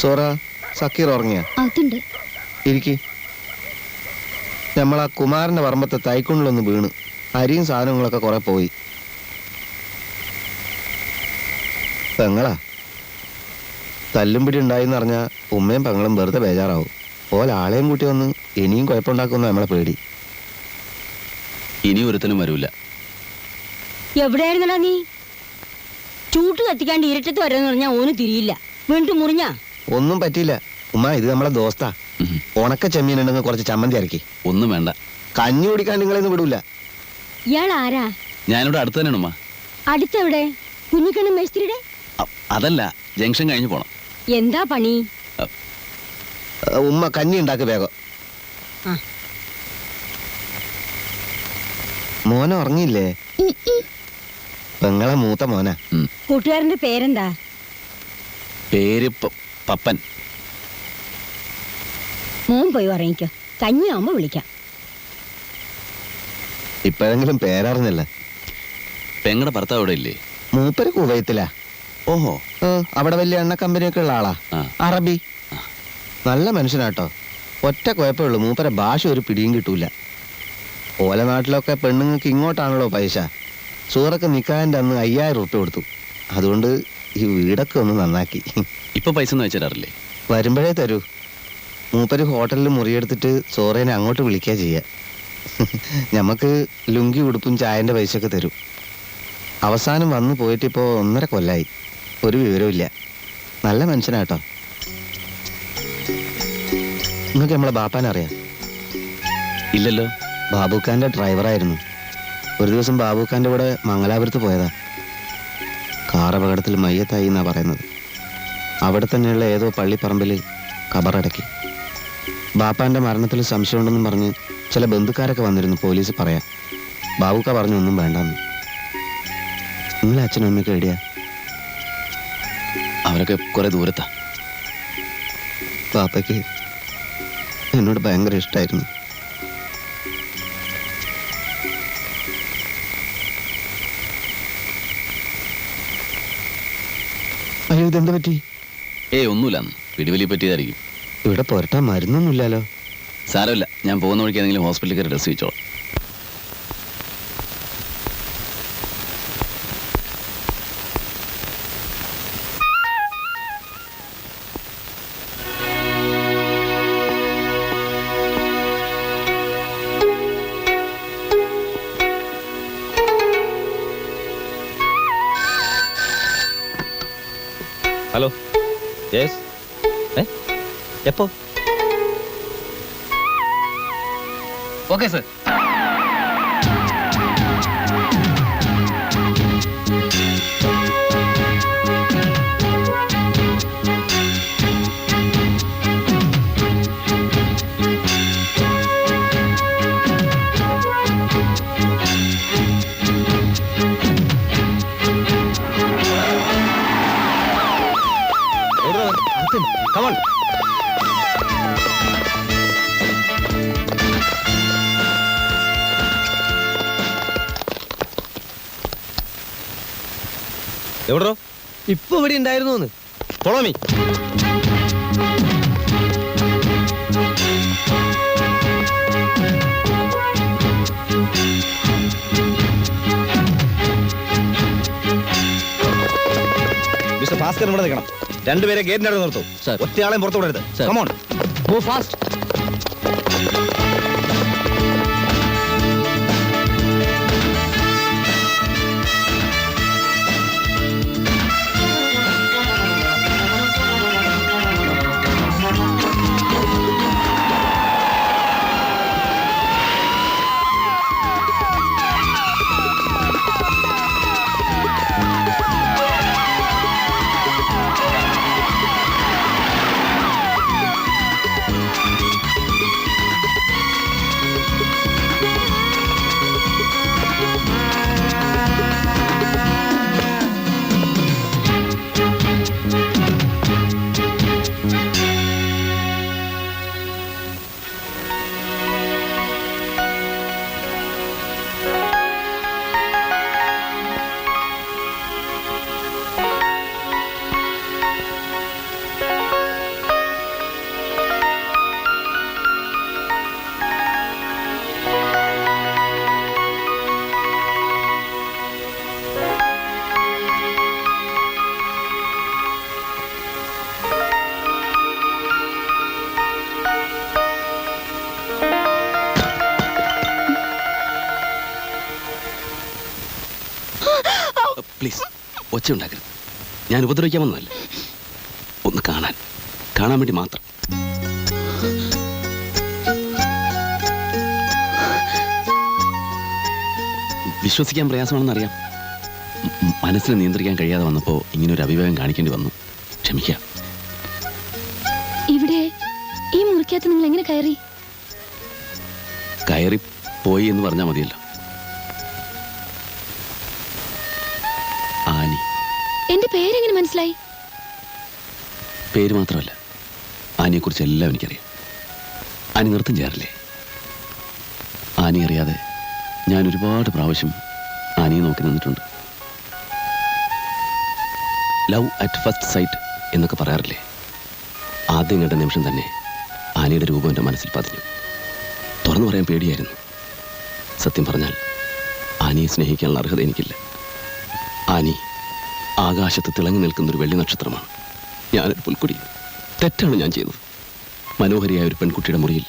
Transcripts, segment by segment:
സോറ, സക്കീർ ഉറങ്ങിയ? അകത്തുണ്ട്. ഇരിക്കി. നമ്മളാ കുമാരന്റെ പറമ്പത്തെ തൈക്കുണ്ടിലൊന്ന് വീണ് അരിയും സാധനങ്ങളൊക്കെ കുറെ പോയി. പെങ്ങളാ തല്ലും പിടി ഉണ്ടായിന്ന് പറഞ്ഞാൽ ഉമ്മയും പെങ്ങളും വെറുതെ ബേജാറാവും. ഓലെ ആളെയും കൂട്ടി വന്ന് ഇനിയും കുഴപ്പമുണ്ടാക്കുന്ന നമ്മളെ പേടി. ഇനി ഒരുത്തനും വരൂല. എവിടെയായിരുന്നടാ നീ? ചൂട്ട് കത്തിക്കാണ്ട് ഇരട്ടത്ത് വരാന്ന് പറഞ്ഞാ ഓന് തിരിയില്ല. വീണ്ടും മുറിഞ്ഞാ ഒന്നും പറ്റിയില്ല ഉമ്മ. ഇത് നമ്മളെ ദോസ്താ. ഉണക്ക ചെമ്മീൻ ഉണ്ടെങ്കിൽ കുറച്ച് ചമ്മന്തി ഇറക്കി. ഒന്നും വേണ്ട. കഞ്ഞി കുടിക്കാൻ നിങ്ങളെയൊന്നും വിടൂല. ഇയാൾ ആരാ? ഞാനിവിടെ അടുത്ത് തന്നെയാണ് ഉമ്മ. അടുത്തെവിടെ? കുഞ്ഞിക്കണ്ണൻ മേസ്ത്രിയുടെ? അതല്ല, ജംഗ്ഷൻ കഴിഞ്ഞ് പോണം. എന്താ പണി? ഉമ്മ കഞ്ഞി ഉണ്ടാക്ക് വേഗം. മോന ഉറങ്ങിയില്ലേ? പെങ്ങളെ മൂത്ത മോന. കൂട്ടുകാരന്റെ പേരെന്താ? പേര് പപ്പൻ. മോൻ പോയി ഉറങ്ങിക്കോ, കഞ്ഞിയാവുമ്പോ വിളിക്കാം. ഇപ്പോഴെങ്കിലും പേരറിഞ്ഞല്ല. പെങ്ങളുടെ ഭർത്താവ് ഇവിടെ ഇല്ലേ? മൂപ്പര് കുവൈത്തിലാ. ഓഹോ. അവിടെ വലിയ എണ്ണ കമ്പനിയൊക്കെ ഉള്ള ആളാ. അറബി. നല്ല മനുഷ്യനാട്ടോ. ഒറ്റ കുഴപ്പമുള്ളൂ, മൂപ്പരെ ഭാഷ ഒരു പിടിയും കിട്ടൂല. ഓല നാട്ടിലൊക്കെ പെണ്ണുങ്ങൾക്ക് ഇങ്ങോട്ടാണല്ലോ പൈസ. സൂറൊക്കെ നിക്കാൻ്റെ അന്ന് 5000 റുപ്യ കൊടുത്തു. അതുകൊണ്ട് ഈ വീടൊക്കെ ഒന്ന് നന്നാക്കി. ഇപ്പൊ പൈസ ഒന്നും വെച്ചിടാറില്ലേ? വരുമ്പോഴേ തരൂ. മൂപ്പര് ഹോട്ടലിൽ മുറിയെടുത്തിട്ട് സോറേനെ അങ്ങോട്ട് വിളിക്കുക ചെയ്യുക. ഞമ്മക്ക് ലുങ്കി ഉടുപ്പും ചായൻ്റെ പൈസയൊക്കെ തരും. അവസാനം വന്നു പോയിട്ടിപ്പോൾ 1.5 കൊല്ലായി. ഒരു വിവരമില്ല. നല്ല മനുഷ്യനാട്ടോ. നിങ്ങൾക്ക് നമ്മളെ ബാപ്പാനറിയാം? ഇല്ലല്ലോ. ബാബുഖാന്റെ ഡ്രൈവറായിരുന്നു. ഒരു ദിവസം ബാബുഖാന്റെ കൂടെ മംഗലാപുരത്ത് പോയതാ. കാർ അപകടത്തിൽ മയ്യത്തായി എന്നാ പറയുന്നത്. അവിടെ തന്നെയുള്ള ഏതോ പള്ളിപ്പറമ്പിൽ കബറടക്കി. ബാപ്പാന്റെ മരണത്തിൽ സംശയമുണ്ടെന്നും പറഞ്ഞ് ചില ബന്ധുക്കാരൊക്കെ വന്നിരുന്നു പോലീസ് പറയാൻ. ബാബുക്ക പറഞ്ഞു ഒന്നും വേണ്ടെന്ന്. നിങ്ങളെ അച്ഛനും അമ്മയ്ക്ക് എവിടെയാ? അവരൊക്കെ കുറെ ദൂരത്താ. ബാപ്പയ്ക്ക് എന്നോട് ഭയങ്കര ഇഷ്ടമായിരുന്നു. അയ്യോ, ഇതെന്താ പറ്റി? ഒന്നുമില്ലാന്ന്. പിടിവലി പറ്റിയതായിരിക്കും. ഇവിടെ പുരട്ടാൻ മരുന്നൊന്നുമില്ലല്ലോ. സാരമില്ല, ഞാൻ പോകുന്ന വഴിക്ക് ഏതെങ്കിലും ഹോസ്പിറ്റലിൽ കയറി ഡ്രസ് വെച്ചോളാം. ഹലോ. യെസ്. എപ്പോ? Okay sir. Come on. എവിടോ? ഇപ്പൊ ഇവിടെ ഉണ്ടായിരുന്നു. Follow me. മിസ്റ്റർ ഭാസ്കർ ഇവിടെ നിൽക്കണം. രണ്ടുപേരെ ഗേറ്റിന്റെ അടുത്ത് നിർത്തൂ. ഒറ്റയാളെയും പുറത്തു വിടരുത്. Come on. Move fast. Please ഒച്ച ഉണ്ടാക്കരുത്. ഞാൻ ഉപദ്രവിക്കാൻ വന്നതല്ല. ഒന്ന് കാണാൻ വേണ്ടി മാത്രം. വിശ്വസിക്കാൻ പ്രയാസമാണെന്ന് അറിയാം. മനസ്സിനെ നിയന്ത്രിക്കാൻ കഴിയാതെ വന്നപ്പോൾ ഇങ്ങനെ ഒരു അഭിപ്രായം കാണിക്കേണ്ടി വന്നു. ക്ഷമിക്കുക. ഇവിടെ ഈ മുറിക്കകത്ത് നിങ്ങൾ എങ്ങനെ കയറി? കയറി പോയി എന്ന് പറഞ്ഞാൽ മതിയല്ലോ. ആനി. എന്റെ പേരെങ്ങനെ മനസ്സിലായി? പേര് മാത്രമല്ല, ആനിയെക്കുറിച്ച് എല്ലാം എനിക്കറിയാം. ആനി നൃത്തം ചെയ്യാറില്ലേ? ആനി അറിയാതെ ഞാൻ ഒരുപാട് പ്രാവശ്യം ആനിയെ നോക്കി നിന്നിട്ടുണ്ട്. ലവ് അറ്റ് ഫസ്റ്റ് സൈറ്റ് എന്നൊക്കെ പറയാറില്ലേ? ആദ്യം കണ്ട നിമിഷം തന്നെ ആനിയുടെ രൂപം എൻ്റെ മനസ്സിൽ പതിഞ്ഞു. തുറന്നു പറയാൻ പേടിയായിരുന്നു. സത്യം പറഞ്ഞാൽ ആനിയെ സ്നേഹിക്കാനുള്ള അർഹത എനിക്കില്ല. ആനി ആകാശത്ത് തിളങ്ങി നിൽക്കുന്നൊരു വെള്ളി നക്ഷത്രമാണ്. ഞാനൊരു പുൽക്കുടി. തെറ്റാണ് ഞാൻ ചെയ്തത്. മനോഹരിയായ ഒരു പെൺകുട്ടിയുടെ മുറിയിൽ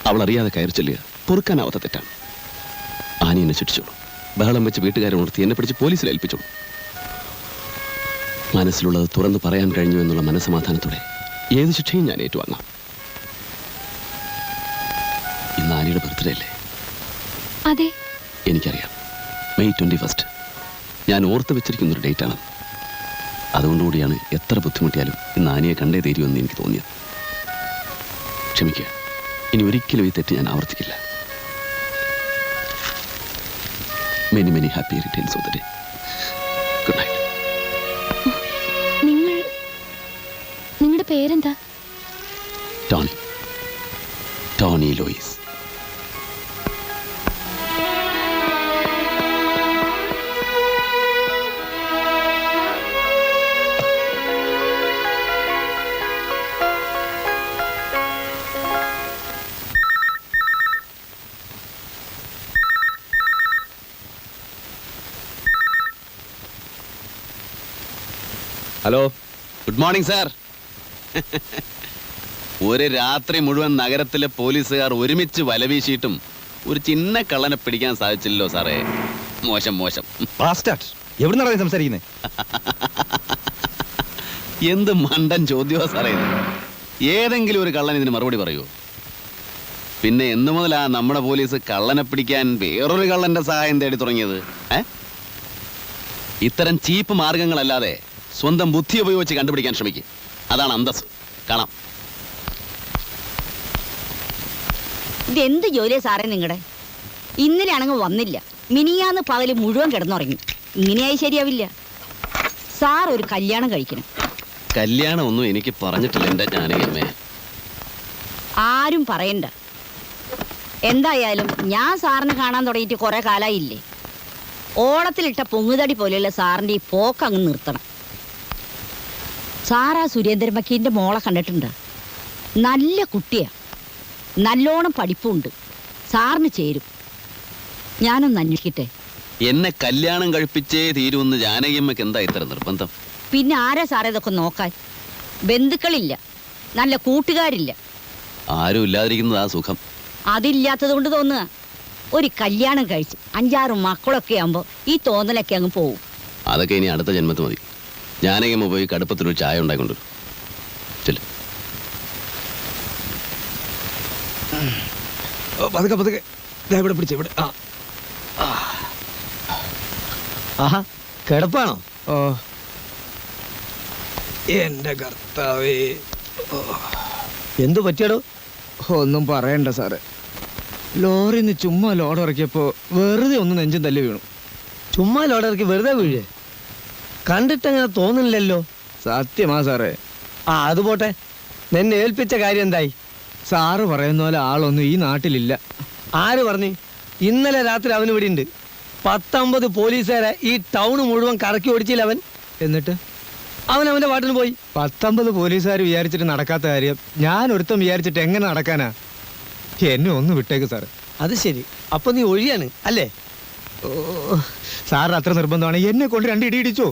അവൾ അറിയാതെ കയറി ചെല്ലുക പൊറുക്കാനാവാത്ത തെറ്റാണ്. ആനി എന്നെ ശിക്ഷിച്ചോളൂ. ബഹളം വെച്ച് വീട്ടുകാരെ ഉണർത്തി എന്നെ പിടിച്ച് പോലീസിൽ ഏൽപ്പിച്ചോളൂ. മനസ്സിലുള്ളത് തുറന്നു പറയാൻ കഴിഞ്ഞു എന്നുള്ള മനസ്സമാധാനത്തോടെ ഏത് ശിക്ഷയും ഞാൻ ഏറ്റുവാങ്ങാം. ഇന്ന് ആനിയുടെ ബർത്ത്ഡേ അല്ലേ? അതെ, എനിക്കറിയാം. മെയ് 21. ഞാൻ ഓർത്ത് വെച്ചിരിക്കുന്നൊരു ഡേറ്റാണ്. അതുകൊണ്ടുകൂടിയാണ് എത്ര ബുദ്ധിമുട്ടിയാലും ഇന്ന് ആനിയെ കണ്ടേ തീരുമെന്ന് എനിക്ക് തോന്നിയത്. ക്ഷമിക്കുക. ഇനി ഒരിക്കലും ഈ തെറ്റ് ഞാൻ ആവർത്തിക്കില്ല. Many happy returns of the day. Good night. നിങ്ങളുടെ പേരെന്താ? Tony Lois. Hello, good morning sir. ഒരു രാത്രി മുഴുവൻ നഗരത്തിലെ പോലീസുകാർ ഒരുമിച്ച് വലവീശിയിട്ടും ഒരു ചിന്ന കള്ളനെ പിടിക്കാൻ സാധിച്ചില്ലല്ലോ സാറേ. മോശം. എവിടുന്നാണ് നീ സംസാരിക്കുന്നത്? എന്ത് മണ്ടൻ ചോദ്യമാ സാറേ ഇത്. ഏതെങ്കിലും ഒരു കള്ളൻ ഇതിന് മറുപടി പറയൂ? പിന്നെ എന്ന് മുതലാ നമ്മുടെ പോലീസ് കള്ളനെ പിടിക്കാൻ വേറൊരു കള്ളന്റെ സഹായം തേടി തുടങ്ങിയത്? ഇത്തരം ചീപ്പ് മാർഗങ്ങളല്ലാതെ സ്വന്തം ബുദ്ധി ഉപയോഗിച്ച് കണ്ടുപിടിക്കാൻ ശ്രമിക്കും. അതാണ് അന്തസ്. കാണാം. ഇതെന്ത് ജോലിയാ സാറേ നിങ്ങളുടെ? ഇന്നലെ ആണെങ്കിൽ വന്നില്ല, മിനിയാന്ന് പകല് മുഴുവൻ കിടന്നുറങ്ങി. ഇങ്ങനെയായി ശരിയാവില്ല. സാർ ഒരു കല്യാണം കഴിക്കണം. കല്യാണം ഒന്നും എനിക്ക് പറഞ്ഞിട്ടില്ല എൻ്റെ ജാനകിയമ്മേ. ആരും പറയണ്ട. എന്തായാലും ഞാൻ സാറിനെ കാണാൻ തുടങ്ങിയിട്ട് കുറെ കാലായില്ലേ. ഓളത്തിലിട്ട പൊങ്ങുതടി പോലെയുള്ള സാറിൻ്റെ ഈ പോക്ക് അങ്ങ് നിർത്തണം. സാറാ സുരേന്ദ്രൻ വക്കീലിൻ്റെ മോളെ കണ്ടിട്ടുണ്ട്. നല്ല കുട്ടിയാ, നല്ലോണം പഠിപ്പുണ്ട്. സാറിന് ചേരും. ഞാനൊന്ന് അന്വേഷിക്കട്ടെ. എന്നെ കല്യാണം കഴിപ്പിച്ചേ തീരുമെന്ന് ജാനകിയമ്മക്ക് എന്താ ഇത്ര നിർബന്ധം? പിന്നെ ആരാ സാറേ ഇതൊക്കെ നോക്കാൻ? ബന്ധുക്കളില്ല, നല്ല കൂട്ടുകാരില്ല. ആരും ഇല്ലാതിരിക്കുന്നത് ആ സുഖം. അതില്ലാത്തത് കൊണ്ട് തോന്നുക. ഒരു കല്യാണം കഴിച്ച് 5-6 മക്കളൊക്കെ ആകുമ്പോൾ ഈ തോന്നലൊക്കെ അങ്ങ് പോവും. അതൊക്കെ ഇനി അടുത്ത ജന്മത്ത് മതി. ജാനകിയമ്മ പോയി കടുപ്പത്തിലൊരു ചായ ഉണ്ടായിക്കൊണ്ടുവരും. ചെല്ലും. പതുക്കെ ഇവിടെ പിടിച്ച ഇവിടെ. ആഹാ, കിടപ്പാണോ? ഓ എന്റെ കർത്താവേ, എന്തു പറ്റിയടോ? ഒന്നും പറയണ്ട സാറേ. ലോറിന്ന് ചുമ്മാ ലോഡ് ഇറക്കിയപ്പോ വെറുതെ ഒന്ന് നെഞ്ചും തല്ലി വീണു. ചുമ്മാ ലോഡിറക്കി വെറുതെ വീഴേ? കണ്ടിട്ടങ്ങനെ തോന്നുന്നില്ലല്ലോ. സത്യമാ സാറേ. അത് പോട്ടെ, നിന്നെ ഏൽപ്പിച്ച കാര്യം എന്തായി? സാറ് പറയുന്ന പോലെ ആളൊന്നും ഈ നാട്ടിലില്ല. ആര് പറഞ്ഞു? ഇന്നലെ രാത്രി അവൻ ഇവിടെ ഉണ്ട്. 19 പോലീസുകാരെ ഈ ടൗൺ മുഴുവൻ കറക്കി ഓടിച്ചില്ല അവൻ. എന്നിട്ട് അവന്റെ പാട്ടിന് പോയി. 19 പോലീസുകാർ വിചാരിച്ചിട്ട് നടക്കാത്ത കാര്യം ഞാൻ ഒരുത്തം വിചാരിച്ചിട്ട് എങ്ങനെ നടക്കാനാ? എന്നെ ഒന്ന് വിട്ടേക്ക് സാറ്. അത് ശരി, അപ്പൊ നീ ഒഴിയാണ് അല്ലേ? ഓ, സാറിന് അത്ര നിർബന്ധമാണ് എന്നെ കൊണ്ട് 2 ഇടി ഇടിച്ചോ?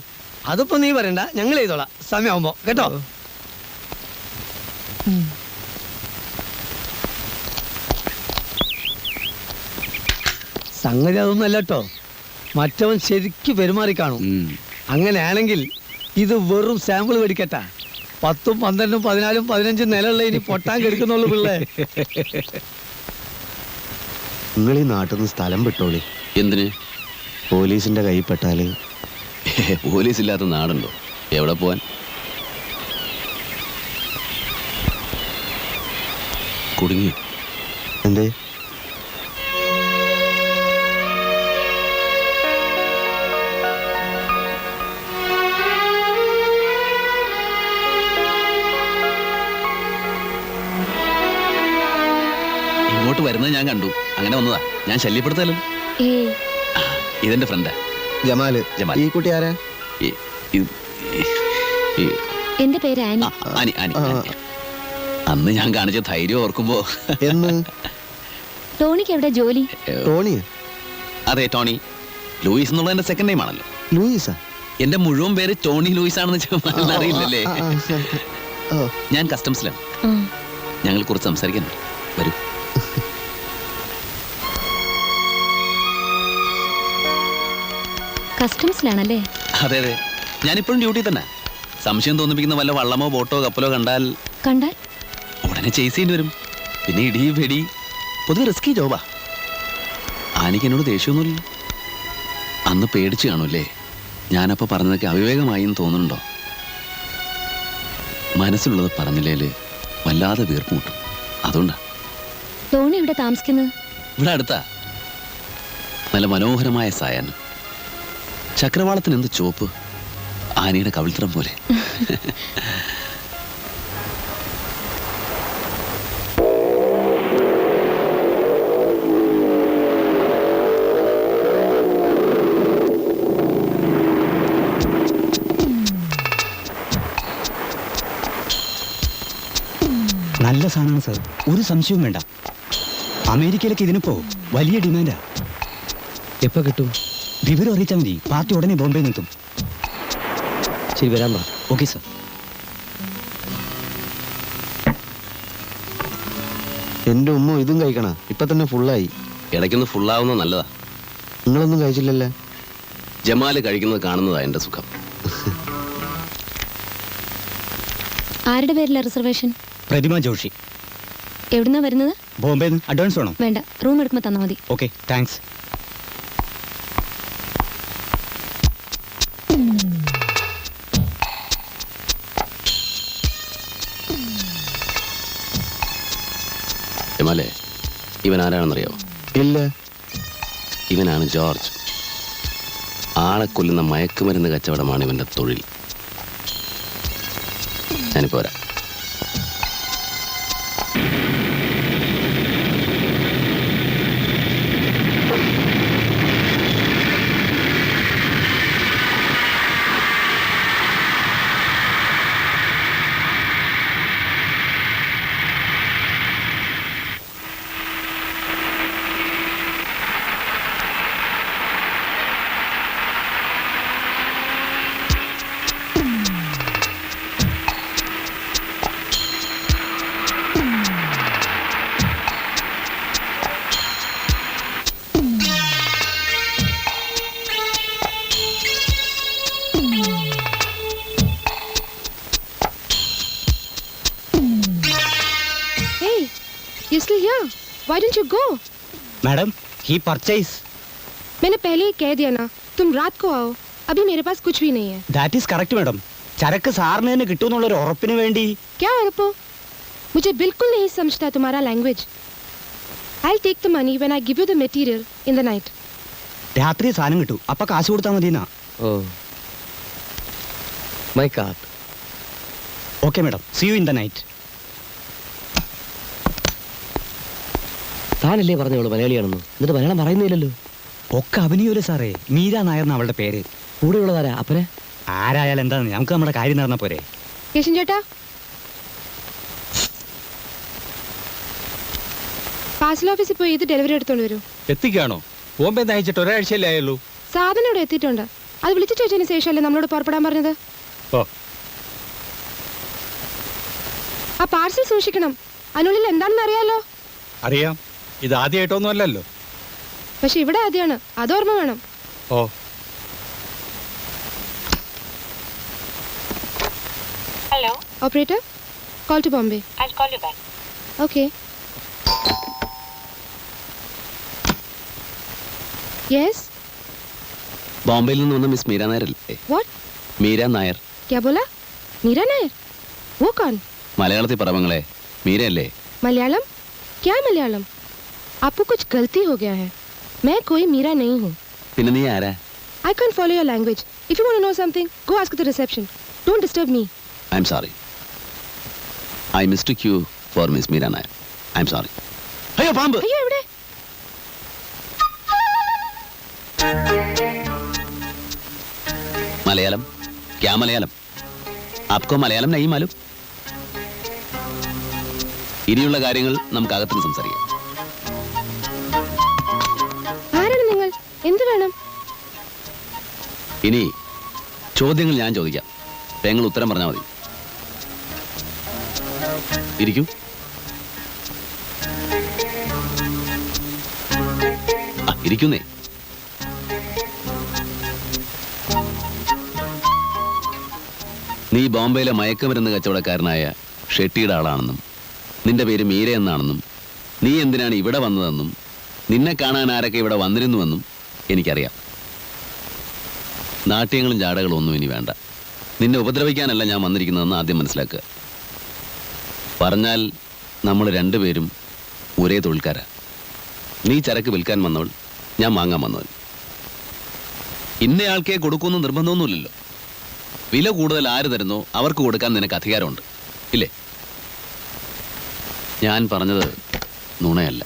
അതിപ്പോ നീ പറയണ്ട, ഞങ്ങൾ ചെയ്തോളാം സമയമാകുമ്പോ, കേട്ടോ? സംഗതി അതൊന്നും അല്ല കേട്ടോ. മറ്റവൻ ശരിക്ക് പെരുമാറി കാണും. അങ്ങനെയാണെങ്കിൽ ഇത് വെറും സാമ്പിൾ വെടിക്കട്ടാ. 10, 12, 14, 15 നിലയുള്ള ഇനി പൊട്ടാൻ കെടുക്കുന്നുള്ളൂ പിള്ളേ. നിങ്ങൾ ഈ നാട്ടിൽ നിന്ന് സ്ഥലം വിട്ടോളി. എന്തിന്? പോലീസിന്റെ കൈ പെട്ടാല് പോലീസ് ഇല്ലാത്ത നാടുണ്ടോ? എവിടെ പോവാൻ? കുടുങ്ങി. എന്തേ? ഇങ്ങോട്ട് വരുന്നത് ഞാൻ കണ്ടു, അങ്ങനെ വന്നതാ. ഞാൻ ശല്യപ്പെടുത്താലോ. ഏയ്, ഇതെന്റെ ഫ്രണ്ടാ ജമാല്. ജമാൽ. ഈ കുട്ടി ആരാ? ഈ- ഈ- ഈ- എന്റെ പേര് ആനി. ആനി, ആനി, ആ. ആനി. അന്ന് ഞാൻ കാണിച്ച ധൈര്യം ഓർക്കുമ്പോ എന്ന്? ടോണിക്ക് എവിടെ ജോലി? ടോണിയാ? അതെ, ടോണി. ലൂയിസ് എന്നുള്ളത് എന്റെ സെക്കൻഡ് നെയിം ആണല്ലോ. ലൂയിസാ? എന്റെ മുഴുവൻ പേര് ടോണി ലൂയിസ് ആണെന്ന് അറിയില്ലല്ലേ? ആ, ആ, ആ. ഓ, ഞാൻ കസ്റ്റംസിലാണ്. ആ, ഞങ്ങൾ കുറച്ച് സംസാരിക്കാനുണ്ട്. വരൂ. കസ്റ്റംസിലാണല്ലേ? അതെ അതെ, ഞാനിപ്പോഴും ഡ്യൂട്ടി തന്നെ. സംശയം തോന്നിപ്പിക്കുന്ന വല്ല വള്ളമോ ബോട്ടോ കപ്പലോ കണ്ടാൽ കണ്ടാൽ ഉടനെ ചേസ് ചെയ്യേണ്ടി വരും. പിന്നെ ഇടി വെടി, പൊതുവെ റിസ്കി ജോബാ. ആനിക്ക് എന്നോട് ദേഷ്യമൊന്നുമില്ല. അന്ന് പേടിച്ച് കാണൂല്ലേ? ഞാനപ്പോൾ പറഞ്ഞതൊക്കെ അവിവേകമായി എന്ന് തോന്നുന്നുണ്ടോ? മനസ്സിലുള്ളത് പറഞ്ഞില്ലേല് വല്ലാതെ വീർപ്പ് മുട്ടും. അതുകൊണ്ടാ. ടോണി ഇവിടെ താമസിക്കുന്നത്? ഇവിടെ അടുത്താ. നല്ല മനോഹരമായ സായാഹ്നം. ചക്രവാളത്തിന് എന്ത് ചുവപ്പ്! ആനയുടെ കവിൾത്തരം പോലെ. നല്ല സാധനമാണ് സാർ, ഒരു സംശയവും വേണ്ട. അമേരിക്കയിലൊക്കെ ഇതിനിപ്പോ വലിയ ഡിമാൻഡാ. എപ്പോ കിട്ടും? വിവരം അറിയിച്ചാൽ മതി, പാർട്ടി ഉടനെ ബോംബെ നിൽക്കും. ശരി, വരാൻ പറ. Okay sir. എന്റെ ഉമ്മ ഇതും കഴിക്കണ? ഇപ്പൊ തന്നെ ഫുള്ളായി. ഇടയ്ക്കൊന്ന് ഫുള്ളാവുന്നത് നല്ലതാ. നിങ്ങളൊന്നും കഴിച്ചില്ലല്ലേ? ജമാല് കഴിക്കുന്നത് കാണുന്നതാ എന്റെ സുഖം. ആരുടെ പേരില റിസർവേഷൻ? പ്രതിമ ജോഷി. എവിടുന്നാ വരുന്നത്? ബോംബെ അഡ്വാൻസ് വേണോ? വേണ്ട, റൂം എടുക്കുമ്പോൾ തന്നാൽ മതി. Okay, thanks. ജമാലെ, ഇവൻ ആരാണെന്നറിയാവോ? ഇല്ല. ഇവനാണ് ജോർജ്. ആളെ കൊല്ലുന്ന മയക്കുമരുന്ന് കച്ചവടമാണ് ഇവന്റെ തൊഴിൽ. ഞാനിപ്പോ വരാം. You still here? Why don't you go? Madam, he purchase. मैंने पहले ही कह दिया ना, तुम रात को आओ. अभी मेरे पास कुछ भी नहीं है. That is correct, madam. ചരക്ക് സാറിന് തന്നെ കിട്ടുമെന്നുള്ളൊരു ഉറപ്പിന് വേണ്ടി. क्या उरपो? मुझे बिल्कुल नहीं समझता तुम्हारा language. I'll take the money when I give you the material in the night. രാത്രി സാധനം കിട്ടും, അപ്പൊ കാശ് കൊടുത്താൽ മതിയെന്നാ. Oh, my card. Okay madam, see you in the night. താനല്ലേ പറഞ്ഞോളൂ മലയാളിയാണെന്ന്, എന്നിട്ട് മലയാളം പറയുന്നില്ലല്ലോ. ഒക്കെ അഭിനയില്ലേ സാറേ. മീര നായർ എന്ന അവളുടെ പേര്. കൂടെയുള്ളതാരാ? അപ്പനെ? ആരായാലും എന്താന്ന്, നമുക്ക് നമ്മുടെ കാര്യം നടന്നാ പോരെ. केशन ചേട്ടാ, പാഴ്സൽ ഓഫീസിൽ പോയി ഇത് ഡെലിവറി എടുത്തോണ്ട് വരൂ. എത്തിക്കാണോ? ബോംബെ നയിച്ചിട്ട് ഒരാഴ്ചയല്ലേ ആയുള്ളൂ. സാധനം ഇവിടെ എത്തിയിട്ടുണ്ട്. അത് വിളിച്ചു ചോദിച്ചതിന് ശേഷമല്ലേ നമ്മളോട് പുറപ്പെടാൻ പറഞ്ഞത്. ഓ, ആ പാഴ്സൽ സൂക്ഷിക്കണം. അതിനുള്ളിൽ എന്താണെന്ന് അറിയാലോ. അറിയാം. ഇത് ആദ്യമായിട്ടൊന്നും അല്ലല്ലോ. പക്ഷെ ഇവിടെ ആദ്യമാണ്, അതോർമ്മ വേണം. ഓ Operator, call to Bombay. I'll call you back. Okay. Yes? ബോംബെയിൽ നിന്ന് വന്ന മിസ് മീര നായർ അല്ലേ? What? മീര നായർ. क्या बोला? मीरा नायर? वो कौन? മലയാളത്തിൽ പറവങ്ങളെ മീരയല്ലേ? मलयालम? क्या मलयालम? आपको कुछ गलती हो गया है. मैं कोई मीरा नहीं हूँ. പിന്നെ നീ ആരാ? I can't follow your language. If you want to know something, go ask at the reception. Don't disturb me. I am sorry. I mistake you for miss Meera Nair. I am sorry. അയ്യോ പാമ്പ്. അയ്യോ എവിടെ? മലയാളം? ക്യാ മലയാളം? ആപ്കോ മലയാളം നഹീ മാലൂം? ഇനിയുള്ള കാര്യങ്ങൾ നമുക്ക് അകത്തുനിന്ന് സംസാരിക്കാം. ആരാണ് നിങ്ങൾ? എന്ത് വേണം? ഇനി ചോദ്യങ്ങൾ ഞാൻ ചോദിക്കാം, പെങ്ങൾ ഉത്തരം പറഞ്ഞാൽ മതി. ഇരിക്കൂ. ഇരിക്കുന്നേ. നീ ബോംബെയിലെ മയക്കുമരുന്ന് കച്ചവടക്കാരനായ ഷെട്ടിയുടെ ആളാണെന്നും നിന്റെ പേര് മീര എന്നാണെന്നും നീ എന്തിനാണ് ഇവിടെ വന്നതെന്നും നിന്നെ കാണാൻ ആരൊക്കെ ഇവിടെ വന്നിരുന്നുവെന്നും എനിക്കറിയാം. നാട്യങ്ങളും ജാടകളും ഒന്നും ഇനി വേണ്ട. നിന്നെ ഉപദ്രവിക്കാനല്ല ഞാൻ വന്നിരിക്കുന്നതെന്ന് ആദ്യം മനസ്സിലാക്കുക. പറഞ്ഞാൽ നമ്മൾ രണ്ടുപേരും ഒരേ തൊഴിൽക്കാരാ. നീ ചരക്ക് വിൽക്കാൻ വന്നവൾ, ഞാൻ വാങ്ങാൻ വന്നവൻ. ഇന്നയാൾക്കേ കൊടുക്കുമെന്ന് നിർബന്ധമൊന്നുമില്ലല്ലോ. വില കൂടുതൽ ആര് തരുന്നോ അവർക്ക് കൊടുക്കാൻ നിനക്ക് അധികാരമുണ്ട്, ഇല്ലേ? ഞാൻ പറഞ്ഞത് നുണയല്ല.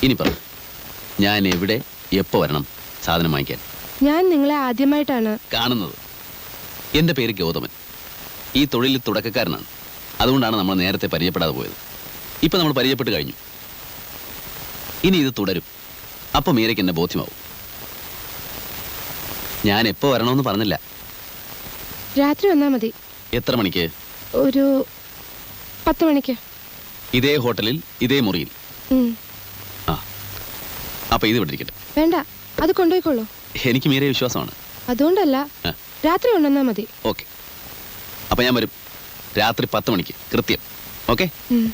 ഇനി പറ, ഞാൻ എവിടെ എപ്പോ വരണം സാധനം വാങ്ങിക്കാൻ? ഞാൻ നിങ്ങളെ ആദ്യമായിട്ടാണ് കാണുന്നത്. എൻ്റെ പേര് ഗൗതമൻ. ഈ തൊഴിലിൽ തുടക്കക്കാരനാണ്. അതുകൊണ്ടാണ് നമ്മൾ നേരത്തെ പരിചയപ്പെടാതെ പോയത്. ഇപ്പം നമ്മൾ പരിചയപ്പെട്ട് കഴിഞ്ഞു. ഇനി ഇത് തുടരും. അപ്പോൾ മീരയ്ക്ക് എന്നെ ബോധ്യമാവും. ഞാൻ എപ്പോൾ വരണമെന്ന് പറഞ്ഞില്ല. രാത്രി വന്നാൽ മതി. എത്ര മണിക്ക്? ഒരു 10 മണിക്ക്. ഇതേ ഹോട്ടലിൽ ഇതേ മുറിയിൽ? ഉം. ആ, അപ്പം ഇത് വിട്ടിരിക്കട്ടെ. വേണ്ട, അത് കൊണ്ടുപോയിക്കോളൂ. എനിക്ക് മീരയെ വിശ്വാസമാണ്. അതുകൊണ്ടല്ല, ആ. രാത്രി കൊണ്ടുവന്നാൽ മതി. ഓക്കെ, അപ്പം ഞാൻ വരും രാത്രി 10 മണിക്ക് കൃത്യം. ഓക്കെ? ഉം.